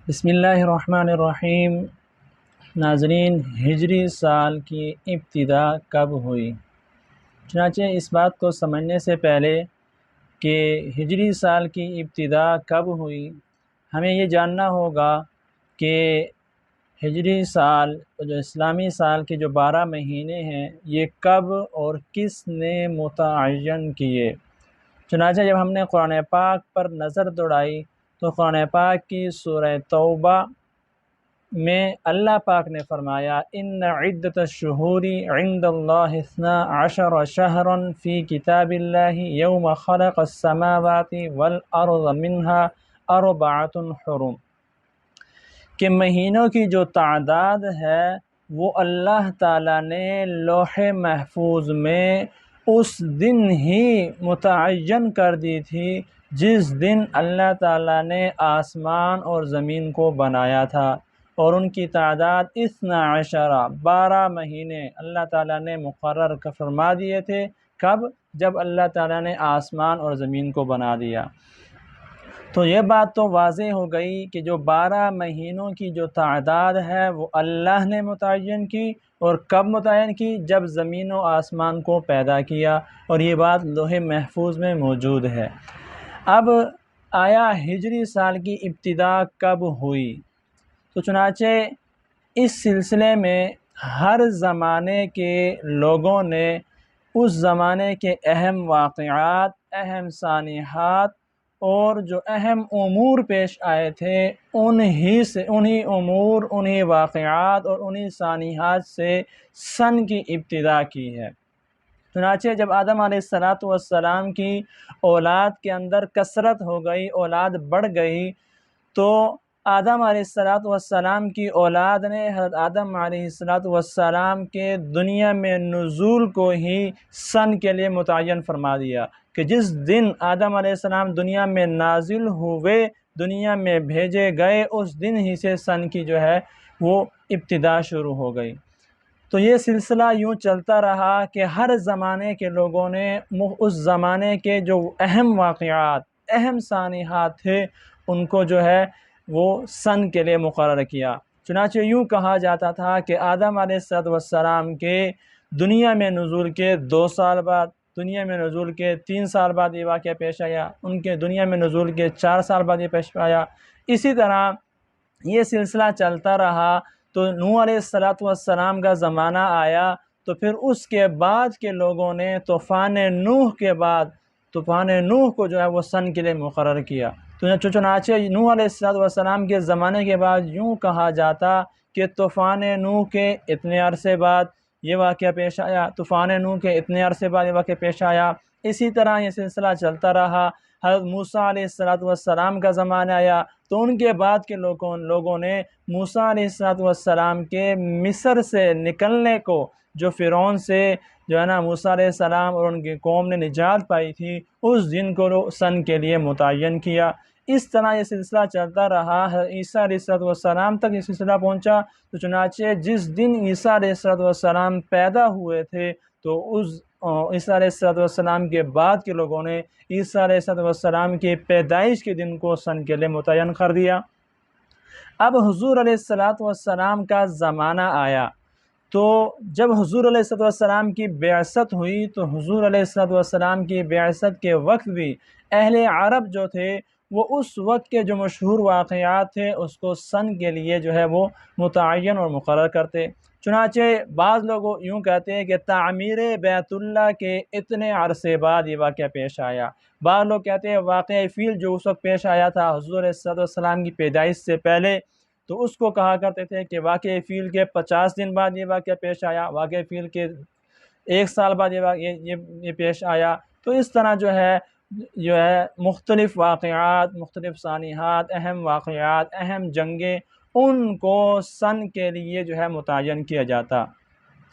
بسم اللہ الرحمن الرحیم۔ ناظرین، ہجری سال کی ابتدا کب ہوئی؟ چنانچہ اس بات کو سمجھنے سے پہلے کہ ہجری سال کی ابتدا کب ہوئی، ہمیں یہ جاننا ہوگا کہ ہجری سال جو اسلامی سال کے جو 12 مہینے ہیں یہ کب اور کس نے متعین کیے۔ چنانچہ جب ہم نے قرآن پاک پر نظر دوڑائی تو قرآن پاک کی سورہ توبہ میں اللہ پاک نے فرمایا ان عدت الشہور عند اللہ 12 شہرا فی کتاب اللہ یوم خلق السماوات والارض منها 4 حرم، کہ مہینوں کی جو تعداد ہے وہ اللہ تعالیٰ نے لوح محفوظ میں اس دن ہی متعین کر دی تھی جس دن اللہ تعالیٰ نے آسمان اور زمین کو بنایا تھا، اور ان کی تعداد 12 مہینے اللہ تعالیٰ نے مقرر فرما دیے تھے۔ کب؟ جب اللہ تعالیٰ نے آسمان اور زمین کو بنا دیا۔ تو یہ بات تو واضح ہو گئی کہ جو 12 مہینوں کی جو تعداد ہے وہ اللہ نے متعین کی، اور کب متعین کی؟ جب زمین و آسمان کو پیدا کیا، اور یہ بات لوح محفوظ میں موجود ہے۔ اب آیا ہجری سال کی ابتدا کب ہوئی؟ تو چنانچہ اس سلسلے میں ہر زمانے کے لوگوں نے اس زمانے کے اہم واقعات، اہم سانحات اور جو اہم امور پیش آئے تھے انہی امور، انہی واقعات اور انہی سانحات سے سن کی ابتدا کی ہے۔ چنانچہ جب آدم علیہ السلام کی اولاد کے اندر کثرت ہو گئی، اولاد بڑھ گئی، تو آدم علیہ السلام کی اولاد نے حضرت آدم علیہ السلام کے دنیا میں نزول کو ہی سن کے لیے متعین فرما دیا کہ جس دن آدم علیہ السلام دنیا میں نازل ہوئے، دنیا میں بھیجے گئے، اس دن ہی سے سن کی جو ہے وہ ابتدا شروع ہو گئی۔ تو یہ سلسلہ یوں چلتا رہا کہ ہر زمانے کے لوگوں نے اس زمانے کے جو اہم واقعات، اہم سانحات تھے ان کو جو ہے وہ سن کے لیے مقرر کیا۔ چنانچہ یوں کہا جاتا تھا کہ آدم علیہ السلام کے دنیا میں نزول کے 2 سال بعد، دنیا میں نزول کے 3 سال بعد یہ واقعہ پیش آیا، ان کے دنیا میں نزول کے 4 سال بعد یہ پیش آیا۔ اسی طرح یہ سلسلہ چلتا رہا تو نوح علیہ السلام کا زمانہ آیا، تو پھر اس کے بعد کے لوگوں نے طوفان نوح کے بعد طوفان نوح کو جو ہے وہ سن کے لیے مقرر کیا۔ تو چنانچہ نوح علیہ السلام کے زمانے کے بعد یوں کہا جاتا کہ طوفان نوح کے اتنے عرصے بعد یہ واقعہ پیش آیا، طوفان نوح کے اتنے عرصے بعد یہ واقعہ پیش آیا۔ اسی طرح یہ سلسلہ چلتا رہا۔ حضرت موسیٰ علیہ السلام کا زمانہ آیا تو ان کے بعد کے لوگوں نے موسیٰ علیہ السلام کے مصر سے نکلنے کو، جو فرعون سے جو ہے نا موسیٰ علیہ السلام اور ان کی قوم نے نجات پائی تھی، اس دن کو سن کے لیے متعین کیا۔ اس طرح یہ سلسلہ چلتا رہا، عیسیٰ علیہ السلام تک یہ سلسلہ پہنچا۔ تو چنانچہ جس دن عیسیٰ علیہ السلام پیدا ہوئے تھے تو اس عیسیٰ علیہ السلام کے بعد کے لوگوں نے عیسیٰ علیہ السلام کی پیدائش کے دن کو سن کے لیے متعین کر دیا۔ اب حضور علیہ السلام کا زمانہ آیا، تو جب حضور علیہ السلام کی بعثت ہوئی تو حضور علیہ السلام کی بعثت کے وقت بھی اہل عرب جو تھے وہ اس وقت کے جو مشہور واقعات تھے اس کو سن کے لیے جو ہے وہ متعین اور مقرر کرتے۔ چنانچہ بعض لوگ یوں کہتے ہیں کہ تعمیر بیت اللہ کے اتنے عرصے بعد یہ واقعہ پیش آیا۔ بعض لوگ کہتے ہیں واقعہ فیل جو اس وقت پیش آیا تھا حضور علیہ السلام کی پیدائش سے پہلے، تو اس کو کہا کرتے تھے کہ واقعہ فیل کے 50 دن بعد یہ واقعہ پیش آیا، واقعہ فیل کے 1 سال بعد یہ پیش آیا۔ تو اس طرح جو ہے مختلف واقعات، مختلف سانحات، اہم واقعات، اہم جنگیں، ان کو سن کے لیے جو ہے متعین کیا جاتا۔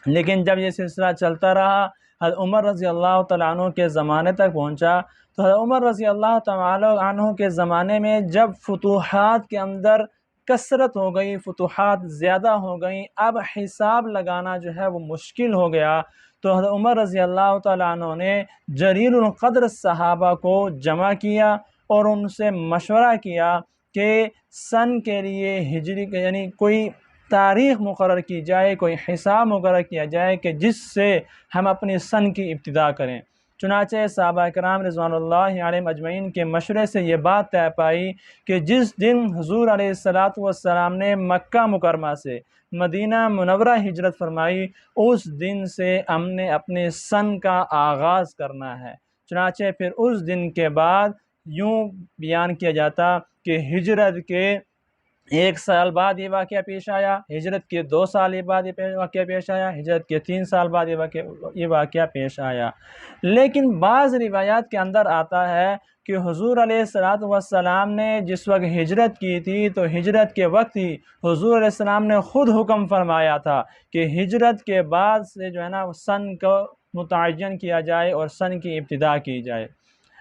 لیکن جب یہ سلسلہ چلتا رہا، حضرت عمر رضی اللہ تعالیٰ عنہ کے زمانے تک پہنچا، تو حضرت عمر رضی اللہ تعالیٰ عنہ کے زمانے میں جب فتوحات کے اندر کثرت ہو گئی، فتوحات زیادہ ہو گئیں، اب حساب لگانا جو ہے وہ مشکل ہو گیا، تو حضرت عمر رضی اللہ تعالیٰ عنہ نے جلیل القدر صحابہ کو جمع کیا اور ان سے مشورہ کیا کہ سن کے لیے ہجری یعنی کوئی تاریخ مقرر کی جائے، کوئی حساب مقرر کیا جائے کہ جس سے ہم اپنی سن کی ابتدا کریں۔ چنانچہ صحابہ کرام رضوان اللہ علیہم اجمعین کے مشورے سے یہ بات طے پائی کہ جس دن حضور علیہ السلام نے مکہ مکرمہ سے مدینہ منورہ ہجرت فرمائی، اس دن سے ہم نے اپنے سن کا آغاز کرنا ہے۔ چنانچہ پھر اس دن کے بعد یوں بیان کیا جاتا کہ ہجرت کے 1 سال بعد یہ واقعہ پیش آیا، ہجرت کے 2 سال بعد یہ واقعہ پیش آیا، ہجرت کے 3 سال بعد یہ واقعہ پیش آیا۔ لیکن بعض روایات کے اندر آتا ہے کہ حضور علیہ السلام نے جس وقت ہجرت کی تھی تو ہجرت کے وقت ہی حضور علیہ السلام نے خود حکم فرمایا تھا کہ ہجرت کے بعد سے جو ہے نا سن کو متعین کیا جائے اور سن کی ابتدا کی جائے۔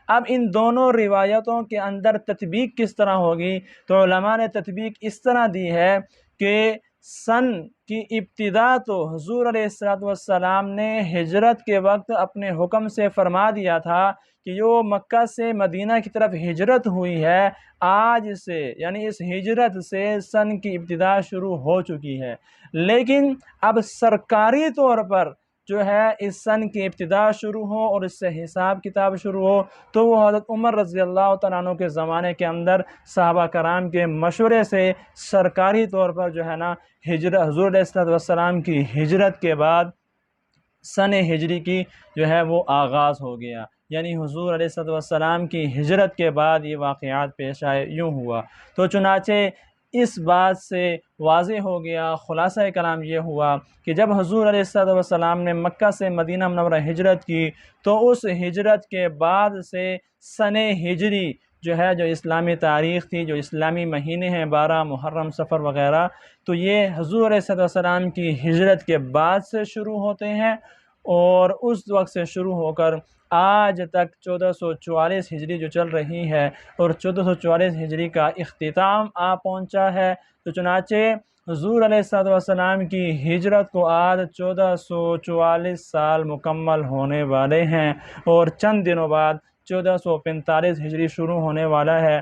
اب ان دونوں روایتوں کے اندر تطبیق کس طرح ہوگی؟ تو علماء نے تطبیق اس طرح دی ہے کہ سن کی ابتدا تو حضور علیہ السلام نے ہجرت کے وقت اپنے حکم سے فرما دیا تھا کہ جو مکہ سے مدینہ کی طرف ہجرت ہوئی ہے، آج سے یعنی اس ہجرت سے سن کی ابتدا شروع ہو چکی ہے۔ لیکن اب سرکاری طور پر جو ہے اس سن کی ابتدا شروع ہو اور اس سے حساب کتاب شروع ہو تو وہ حضرت عمر رضی اللہ تعالیٰ عنہ کے زمانے کے اندر صحابہ کرام کے مشورے سے سرکاری طور پر جو ہے نا حضور علیہ السلام کی ہجرت کے بعد سن ہجری کی جو ہے وہ آغاز ہو گیا، یعنی حضور علیہ السلام کی ہجرت کے بعد یہ واقعات پیش آئے، یوں ہوا۔ تو چنانچہ اس بات سے واضح ہو گیا، خلاصہ کلام یہ ہوا کہ جب حضور علیہ السلام نے مکہ سے مدینہ منورہ ہجرت کی تو اس ہجرت کے بعد سے سن ہجری جو ہے، جو اسلامی تاریخ تھی، جو اسلامی مہینے ہیں 12 محرم صفر وغیرہ، تو یہ حضور علیہ السلام کی ہجرت کے بعد سے شروع ہوتے ہیں اور اس وقت سے شروع ہو کر آج تک 1444 ہجری جو چل رہی ہے اور 1444 ہجری کا اختتام آ پہنچا ہے۔ تو چنانچہ حضور علیہ السلام کی ہجرت کو آج 1444 سال مکمل ہونے والے ہیں اور چند دنوں بعد 1445 ہجری شروع ہونے والا ہے۔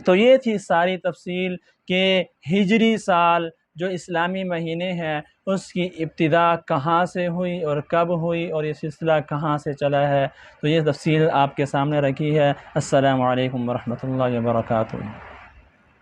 تو یہ تھی ساری تفصیل کہ ہجری سال جو اسلامی مہینے ہیں اس کی ابتدا کہاں سے ہوئی اور کب ہوئی اور یہ سلسلہ کہاں سے چلا ہے، تو یہ تفصیل آپ کے سامنے رکھی ہے۔ السلام علیکم ورحمۃ اللہ وبرکاتہ۔